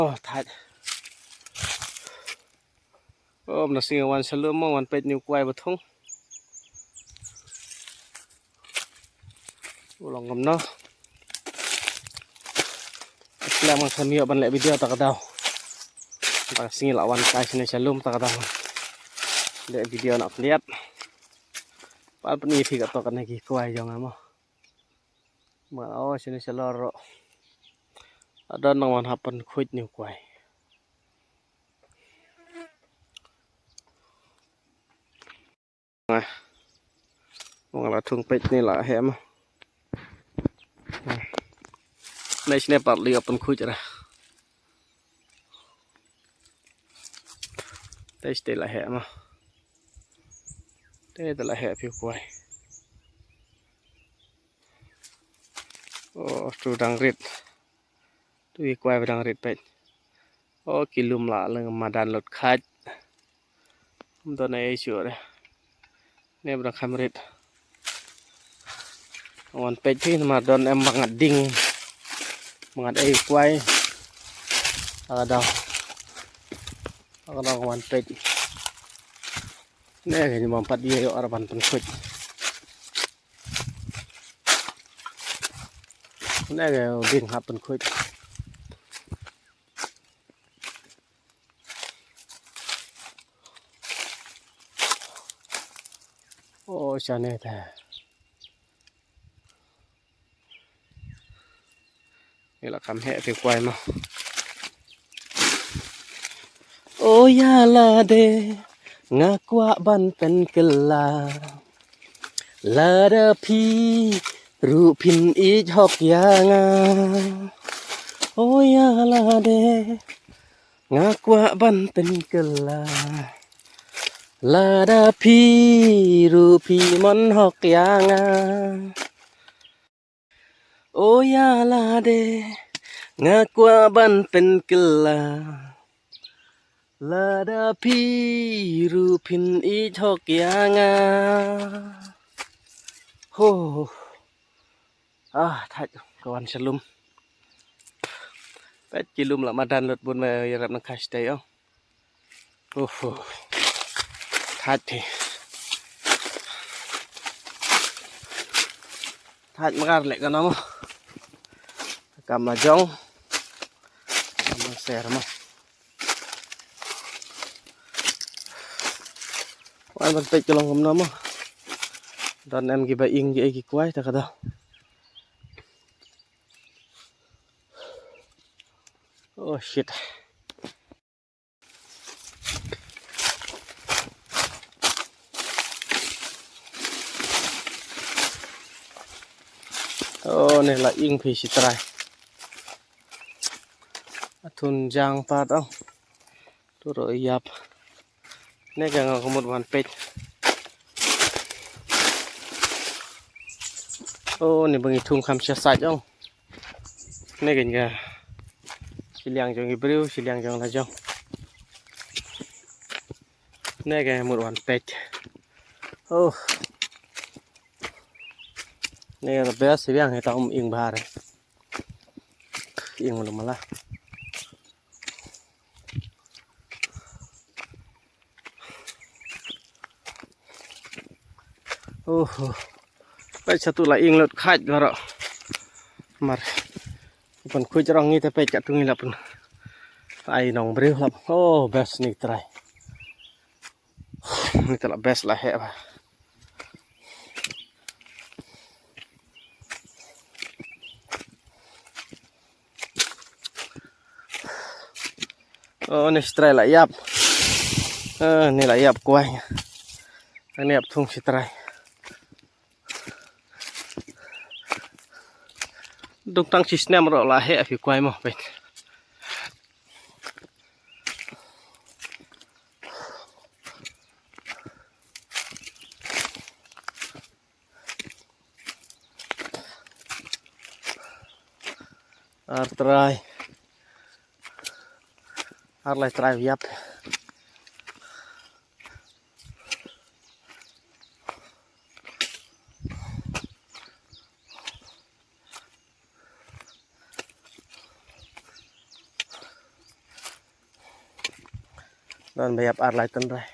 Oh, thật. Ôm là sinh hoàn sân lưỡng mong hoàn pet nhiều quay bật thông. Lòng ngầm nó. Làm bằng thân hiệu bằng lệ video tak daw. Tak sinh là hoàn kai sini shalom tak daw. Lệ video nak lihat. Pal peni phi kat tokan lagi kwai jong amo. Ma oh sini shaloro. Ada nang wan hapan khuit nhiều kwai. Mong là thung pet ni là hem. Này sini part lihat pun khuit ra. Đây là hem. Đây là hem phiêu quay. Oh, tu đang rít. Tu quay đang rít pet. Oh, kilum la leng madan lot khat. Hôm nay sửa đây. Này đang kham rít. Wan pet thì mà don em mangat ding. Mangat ai quay. Ada. Ada wan pet. Này cái mà phát đi ở bàn phân khuất. Này cái đinh hạt phân khuất. Ôi cha này thà. Đây là cắm hẹ thì quay mà. Ôi ya la de. Ngakwa ban pen kela lada pi rupin I hok yanga oya lade ngakwa ban pen kela lada pi rupi mon hok yanga oya lade ngakwa ban pen kela lada piru pin I thok yanga ho thật kawan shalom pet kilum la madan lot bun me yarap nang cash tay thật thì thật magar lek kana mo kam la jong kam ser mo Anh vẫn tịch cho lòng ngầm nó đàn em cái bài in cái quái ta cả đâu oh shit oh này là in phi xịt trai thun giang pa đâu tôi rồi yap này cái có một hoàn pet oh này bằng thùng khăm sạch không này cái gì xì liang trong cái brio xì liang trong là trong này cái một hoàn pet oh này là bé xì liang hay tao in ba đấy in một lần mà bây giờ tôi lại in lượt khách vào đó mà phần khuy cho rong như thế cả tôi nghĩ là phần ai nòng brio lắm best này try này là best là hệ mà này try lại yap này lại yap quay này yap thùng try đông tăng chỉ xem rồi là hệ phía quay mà vậy try lại try yap dan bayap ar lai tan rai.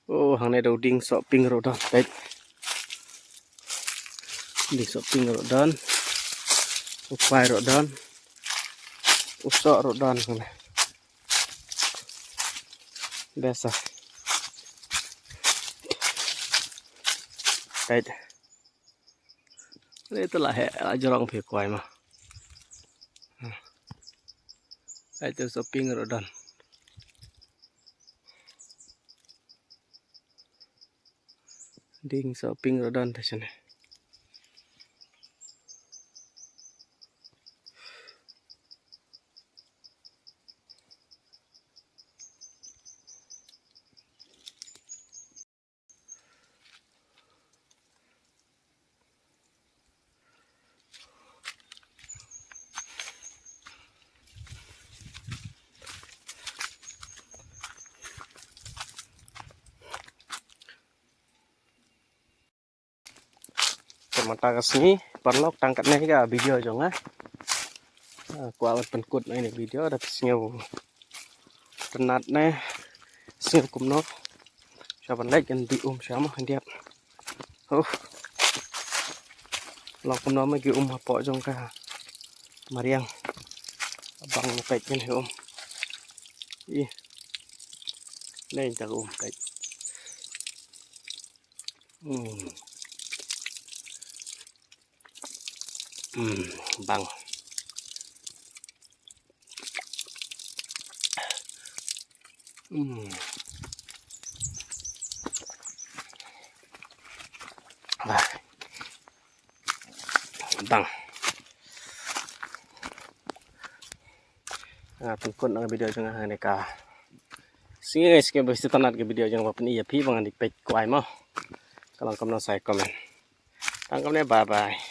Oh, hàng này đầu đinh sọ ping rồi đó. Đấy. Đinh sọ ping rồi đó. Kwai rồi đó. Sọ rồi đó này. Biasa. Đấy. Itu lah jorong phe kwai mà. Itu sọ ping rồi đó. Ding sọ ping rồi đó thế này. Mata kesini paralok tangkapnya juga video jong ah. Aku awal penkut ini video ada singew tenat nih singew kumno. Siapa lagi yang dium sama dia. Lok kumno mấy cái apa jong ka mariang abang peit kan ih này ta peit bang bang penkut ang video jong ah này ka sige guys ke besi tanat ke video jong papen iya phi bang di peit kwai mo kalau kamu saya komen tangkapnya bye bye.